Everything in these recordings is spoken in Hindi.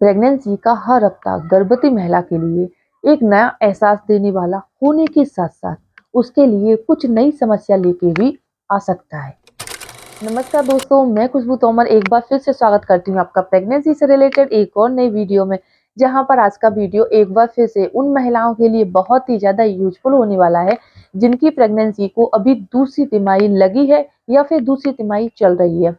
प्रेगनेंसी का हर हफ्ता गर्भवती महिला के लिए एक नया एहसास देने वाला होने के साथ साथ उसके लिए कुछ नई समस्या लेके भी आ सकता है। नमस्कार दोस्तों, मैं खुशबू तोमर एक बार फिर से स्वागत करती हूँ आपका प्रेगनेंसी से रिलेटेड एक और नई वीडियो में। जहाँ पर आज का वीडियो एक बार फिर से उन महिलाओं के लिए बहुत ही ज्यादा यूजफुल होने वाला है जिनकी प्रेगनेंसी को अभी दूसरी तिमाही लगी है या फिर दूसरी तिमाही चल रही है।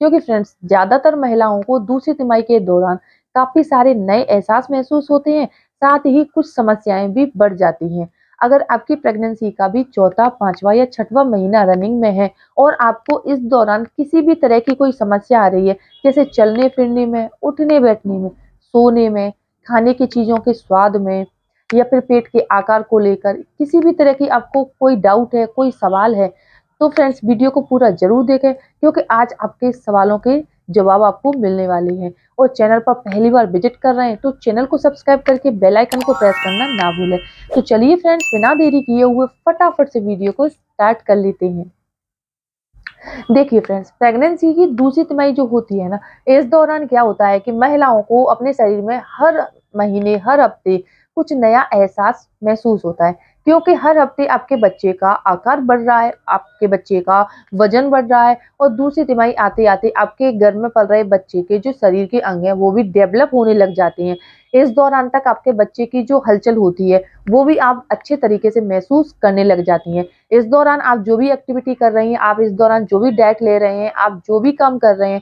क्योंकि फ्रेंड्स, ज्यादातर महिलाओं को दूसरी तिमाही के दौरान काफी सारे नए एहसास महसूस होते हैं, साथ ही कुछ समस्याएं भी बढ़ जाती हैं। अगर आपकी प्रेगनेंसी का भी चौथा, पांचवा या छठवां महीना रनिंग में है और आपको इस दौरान किसी भी तरह की कोई समस्या आ रही है, जैसे चलने फिरने में, उठने बैठने में, सोने में, खाने की चीजों के स्वाद में या फिर पेट के आकार को लेकर किसी भी तरह की आपको कोई डाउट है, कोई सवाल है, तो फ्रेंड्स वीडियो को पूरा जरूर देखें, क्योंकि आज आपके सवालों के जवाब आपको मिलने वाले हैं। और चैनल पर पहली बार विजिट कर रहे हैं तो चैनल को सब्सक्राइब करके बेल आइकन को प्रेस करना ना भूलें। तो चलिए फ्रेंड्स, बिना देरी किए हुए फटाफट से वीडियो को स्टार्ट कर लेते हैं। देखिए फ्रेंड्स, प्रेगनेंसी की दूसरी तिमाही जो होती है ना, इस दौरान क्या होता है कि महिलाओं को अपने शरीर में हर महीने, हर हफ्ते कुछ नया एहसास महसूस होता है। क्योंकि हर हफ्ते आपके बच्चे का आकार बढ़ रहा है, आपके बच्चे का वजन बढ़ रहा है और दूसरी तिमाही आते आते आपके गर्भ में पल रहे बच्चे के जो शरीर के अंग हैं वो भी डेवलप होने लग जाते हैं। इस दौरान तक आपके बच्चे की जो हलचल होती है वो भी आप अच्छे तरीके से महसूस करने लग जाती हैं। इस दौरान आप जो भी एक्टिविटी कर रही हैं, आप इस दौरान जो भी डाइट ले रहे हैं, आप जो भी काम कर रहे हैं,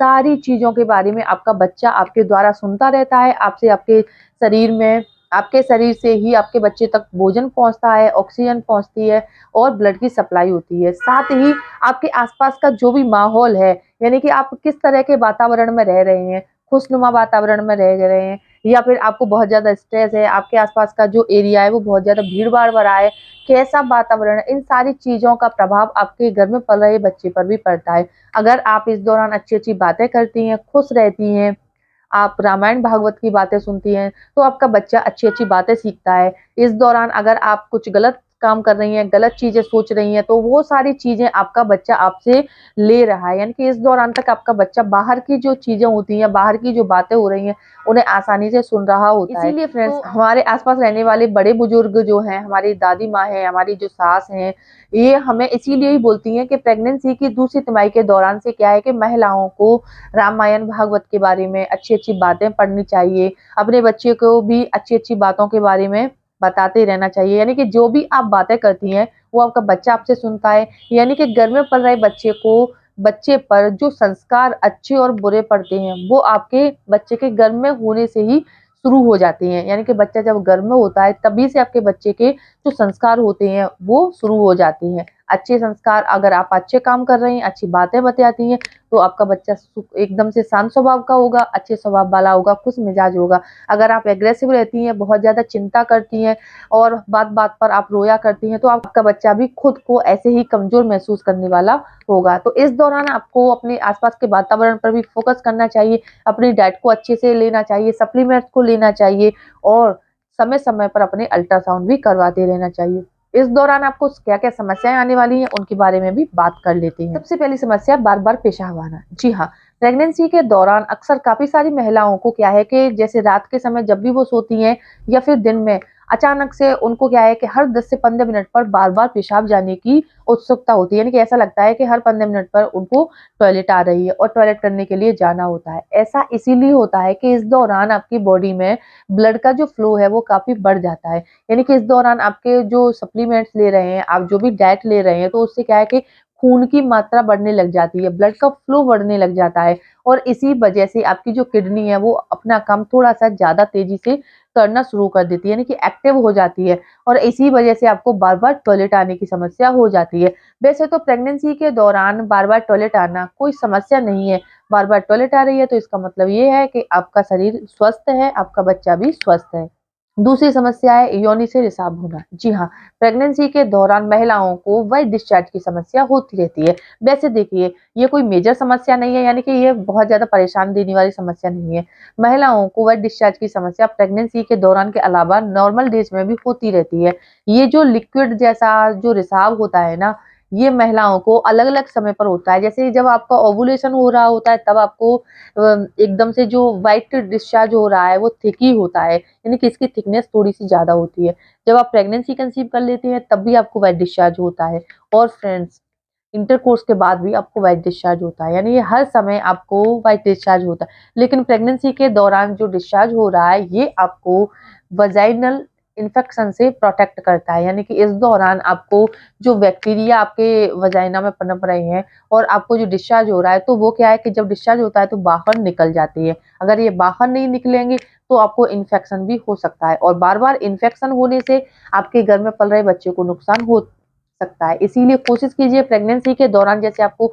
सारी चीज़ों के बारे में आपका बच्चा आपके द्वारा सुनता रहता है। आपसे आपके शरीर में, आपके शरीर से ही आपके बच्चे तक भोजन पहुँचता है, ऑक्सीजन पहुँचती है और ब्लड की सप्लाई होती है। साथ ही आपके आस-पास का जो भी माहौल है, यानी कि आप किस तरह के वातावरण में रह रहे हैं, खुशनुमा वातावरण में रह रहे हैं या फिर आपको बहुत ज़्यादा स्ट्रेस है, आपके आस-पास का जो एरिया है वो बहुत ज़्यादा भीड़-भाड़ भरा है, कैसा वातावरण है, इन सारी चीज़ों का प्रभाव आपके घर में पल रहे बच्चे पर भी पड़ता है। अगर आप इस दौरान अच्छी-अच्छी बातें करती हैं, खुश रहती हैं, आप रामायण भागवत की बातें सुनती हैं, तो आपका बच्चा अच्छी-अच्छी बातें सीखता है। इस दौरान अगर आप कुछ गलत काम कर रही हैं, गलत चीज़ें सोच रही हैं, तो वो सारी चीज़ें आपका बच्चा आपसे ले रहा है। यानी कि इस दौरान तक आपका बच्चा बाहर की जो चीज़ें होती हैं, बाहर की जो बातें हो रही हैं, उन्हें आसानी से सुन रहा होता है। इसीलिए फ्रेंड्स, हमारे आस-पास रहने वाले बड़े-बुजुर्ग जो हैं, हमारी दादी माँ हैं, हमारी जो सास हैं, ये हमें इसीलिए ही बोलती हैं कि प्रेगनेंसी की दूसरी तिमाही के दौरान से क्या है कि महिलाओं को रामायण भागवत के बारे में अच्छी-अच्छी बातें पढ़नी चाहिए। अपने बच्चे को भी अच्छी-अच्छी बातों के बारे में बताते रहना चाहिए। यानी कि जो भी आप बातें करती हैं, वो आपका बच्चा आपसे सुनता है। यानी कि घर में पल रहे बच्चे पर जो संस्कार अच्छे और बुरे पड़ते हैं, वो आपके बच्चे के गर्भ में होने से ही शुरू हो जाते हैं। यानी कि बच्चा जब गर्भ में होता है, तभी से आपके बच्चे के जो संस्कार होते हैं, वो शुरू हो जाते हैं। अच्छे संस्कार, अगर आप अच्छे काम कर रही हैं, अच्छी बातें बताती हैं, तो आपका बच्चा एकदम से शांत स्वभाव का होगा, अच्छे स्वभाव वाला होगा, खुश मिजाज होगा। अगर आप एग्रेसिव रहती हैं, बहुत ज़्यादा चिंता करती हैं और बात-बात पर आप रोया करती हैं, तो आपका बच्चा भी खुद को ऐसे ही कमज़ोर महसूस करने वाला होगा। तो इस दौरान आपको अपने आस-पास के वातावरण पर भी फ़ोकस करना चाहिए, अपनी डाइट को अच्छे से लेना चाहिए, सप्लीमेंट्स को लेना चाहिए और समय-समय पर अपने अल्ट्रासाउंड भी करवाते रहना चाहिए। इस दौरान आपको क्या-क्या समस्याएँ आने वाली हैं, उनके बारे में भी बात कर लेते हैं। सबसे पहली समस्या, बार-बार पेशाब आना। जी हाँ, प्रेगनेंसी के दौरान अक्सर काफ़ी सारी महिलाओं को क्या है कि जैसे रात के समय जब भी वो सोती हैं या फिर दिन में, अचानक से उनको क्या है कि हर 10 से 15 मिनट पर बार-बार पेशाब जाने की उत्सुकता होती है। यानी कि ऐसा लगता है कि हर 15 मिनट पर उनको टॉयलेट आ रही है और टॉयलेट करने के लिए जाना होता है। ऐसा इसीलिए होता है कि इस दौरान आपकी बॉडी में ब्लड का जो फ्लो है वो काफ़ी बढ़ जाता है। यानी कि इस दौरान आपके जो सप्लीमेंट्स ले रहे हैं, आप जो भी डाइट ले रहे हैं, तो उससे क्या है कि खून की मात्रा बढ़ने लग जाती है, ब्लड का फ्लो बढ़ने लग जाता है और इसी वजह से आपकी जो किडनी है वो अपना काम थोड़ा-सा ज़्यादा तेज़ी से करना शुरू कर देती है, यानी कि एक्टिव हो जाती है और इसी वजह से आपको बार-बार टॉयलेट आने की समस्या हो जाती है। वैसे तो प्रेगनेंसी के दौरान बार-बार टॉयलेट आना कोई समस्या नहीं है। बार-बार टॉयलेट आ रही है तो इसका मतलब ये है कि आपका शरीर स्वस्थ है, आपका बच्चा भी स्वस्थ है। दूसरी समस्या है योनि से रिसाव होना। जी हाँ, प्रेगनेंसी के दौरान महिलाओं को व्हाइट डिस्चार्ज की समस्या होती रहती है। वैसे देखिए, ये कोई मेजर समस्या नहीं है, यानी कि ये बहुत ज़्यादा परेशान देने वाली समस्या नहीं है। महिलाओं को व्हाइट डिस्चार्ज की समस्या प्रेगनेंसी के दौरान के अलावा नॉर्मल डेज़ में भी होती रहती है। ये जो लिक्विड जैसा जो रिसाव होता है ना, ये महिलाओं को अलग-अलग समय पर होता है। जैसे जब आपका ओव्यूलेशन हो रहा होता है तब आपको एकदम से जो व्हाइट डिस्चार्ज हो रहा है वो थिक ही होता है, यानी कि इसकी थिकनेस थोड़ी-सी ज़्यादा होती है। जब आप प्रेगनेंसी कंसीव कर लेती हैं तब भी आपको व्हाइट डिस्चार्ज होता है। और फ्रेंड्स, इंटरकोर्स के बाद भी आपको व्हाइट डिस्चार्ज होता है, यानी ये हर समय आपको व्हाइट डिस्चार्ज होता है। लेकिन प्रेगनेंसी के दौरान जो डिस्चार्ज हो रहा है ये आपको वजाइनल इन्फेक्शन से प्रोटेक्ट करता है, यानी कि इस दौरान आपको जो बैक्टीरिया आपके वजाइना में पनप रहे हैं और आपको जो डिस्चार्ज हो रहा है तो वो क्या है कि जब डिस्चार्ज होता है तो बाहर निकल जाती है। अगर ये बाहर नहीं निकलेंगे तो आपको इन्फेक्शन भी हो सकता है और बार-बार इन्फेक्शन होने से आपके घर में पल रहे बच्चे को नुकसान हो सकता है। इसीलिए कोशिश कीजिए प्रेगनेंसी के दौरान जैसे आपको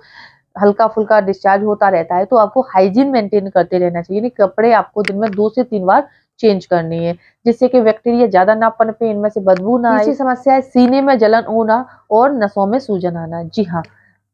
हल्का-फुल्का डिस्चार्ज होता रहता है, तो आपको हाइजीन मेंटेन करते रहना चाहिए। यानी कपड़े आपको दिन में 2 से 3 बार चेंज करनी है, जिससे कि बैक्टीरिया ज़्यादा ना पनपे, इनमें से बदबू ना आए। तीसरी समस्या है सीने में जलन होना और नसों में सूजन आना। जी हाँ,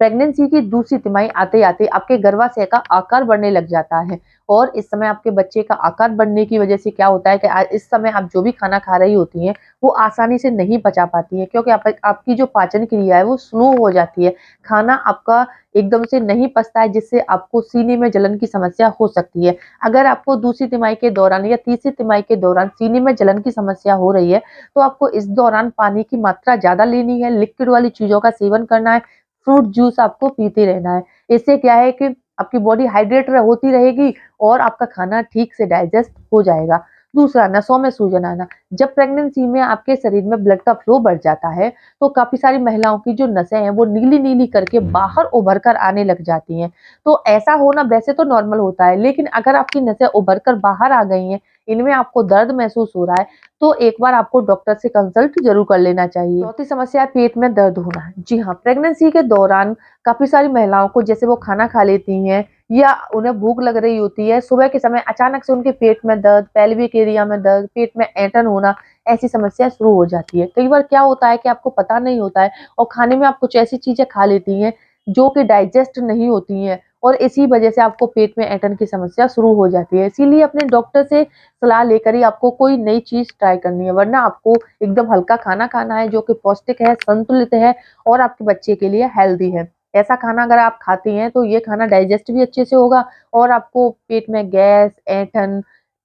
प्रेगनेंसी की दूसरी तिमाही आते-आते आपके गर्भाशय का आकार बढ़ने लग जाता है और इस समय आपके बच्चे का आकार बढ़ने की वजह से क्या होता है कि इस समय आप जो भी खाना खा रही होती हैं, वो आसानी से नहीं पचा पाती हैं क्योंकि आपकी जो पाचन क्रिया है वो स्लो हो जाती है। खाना आपका एकदम से नहीं पचता है जिससे आपको सीने में जलन की समस्या हो सकती है। अगर आपको दूसरी तिमाही के दौरान या तीसरी तिमाही के दौरान सीने में जलन की समस्या हो रही है, तो आपको इस दौरान पानी की मात्रा ज़्यादा लेनी है, लिक्विड वाली चीज़ों का सेवन करना है, फ्रूट जूस आपको पीते रहना है। इससे क्या है कि आपकी बॉडी हाइड्रेट होती रहेगी और आपका खाना ठीक से डाइजेस्ट हो जाएगा। दूसरा, नसों में सूजन आना। जब प्रेगनेंसी में आपके शरीर में ब्लड का फ्लो बढ़ जाता है, तो काफ़ी सारी महिलाओं की जो नसें हैं, वो नीली-नीली करके बाहर उभर कर आने लग जाती हैं। तो ऐसा होना वैसे तो नॉर्मल होता है, लेकिन अगर आपकी नसें उभर कर बाहर आ गई हैं, इनमें आपको दर्द महसूस हो रहा है, तो एक बार आपको डॉक्टर से कंसल्ट ज़रूर कर लेना चाहिए। चौथी समस्या है पेट में दर्द होना। जी हाँ, प्रेगनेंसी के दौरान काफ़ी सारी महिलाओं को जैसे वो खाना खा लेती हैं या उन्हें भूख लग रही होती है, सुबह के समय अचानक से उनके पेट में दर्द, पेल्विक एरिया में दर्द, पेट में ऐंठन होना, ऐसी समस्या शुरू हो जाती है। कई बार क्या होता है कि आपको पता नहीं होता है और खाने में आप कुछ ऐसी चीज़ें खा लेती हैं, जो कि डाइजेस्ट नहीं होती हैं और इसी वजह से आपको पेट में ऐंठन की समस्या शुरू हो जाती है। इसीलिए अपने डॉक्टर से सलाह लेकर ही आपको कोई नई चीज़ ट्राई करनी है, वरना आपको एकदम हल्का खाना खाना है, जो कि पौष्टिक है, संतुलित है और आपके बच्चे के लिए हेल्दी है। ऐसा खाना अगर आप खाती हैं, तो ये खाना डाइजेस्ट भी अच्छे से होगा और आपको पेट में गैस, ऐंठन,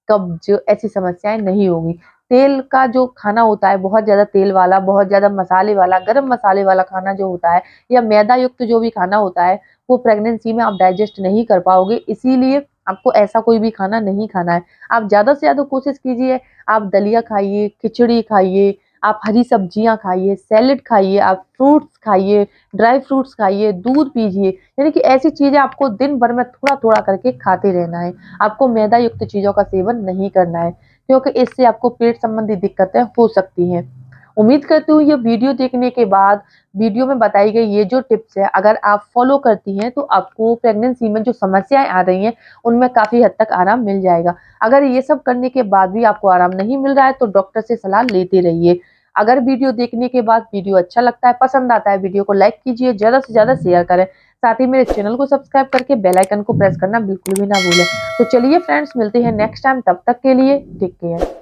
कब्ज़ ऐसी समस्याएँ नहीं होंगी। तेल का जो खाना होता है, बहुत ज़्यादा तेल वाला, बहुत ज़्यादा मसाले वाला, गरम मसाले वाला खाना जो होता है या मैदा युक्त जो भी खाना होता है, वो प्रेगनेंसी में आप डाइजेस्ट नहीं कर पाओगे। इसीलिए आपको ऐसा कोई भी खाना नहीं खाना है। आप ज़्यादा से ज़्यादा कोशिश कीजिए, आप दलिया खाइए, खिचड़ी खाइए, आप हरी सब्जियाँ खाइए, सैलेड खाइए, आप फ्रूट्स खाइए, ड्राई फ्रूट्स खाइए, दूध पीजिए, यानी कि ऐसी चीज़ें आपको दिन भर में थोड़ा-थोड़ा करके खाते रहना है। आपको मैदा युक्त चीज़ों का सेवन नहीं करना है, क्योंकि इससे आपको पेट संबंधी दिक्कतें हो सकती हैं। उम्मीद करती हूँ ये वीडियो देखने के बाद वीडियो में बताई गई ये जो टिप्स है अगर आप फॉलो करती हैं तो आपको प्रेगनेंसी में जो समस्याएँ आ रही हैं, उनमें काफ़ी हद तक आराम मिल जाएगा। अगर ये सब करने के बाद भी आपको आराम नहीं मिल रहा है तो डॉक्टर से सलाह लेते रहिए। अगर वीडियो देखने के बाद वीडियो अच्छा लगता है, पसंद आता है, वीडियो को लाइक कीजिए, ज़्यादा से ज़्यादा शेयर करें। साथ ही मेरे चैनल को सब्सक्राइब करके बेल आइकन को प्रेस करना बिल्कुल भी ना भूलें। तो चलिए फ्रेंड्स, मिलते हैं नेक्स्ट टाइम, तब तक के लिए टेक केयर।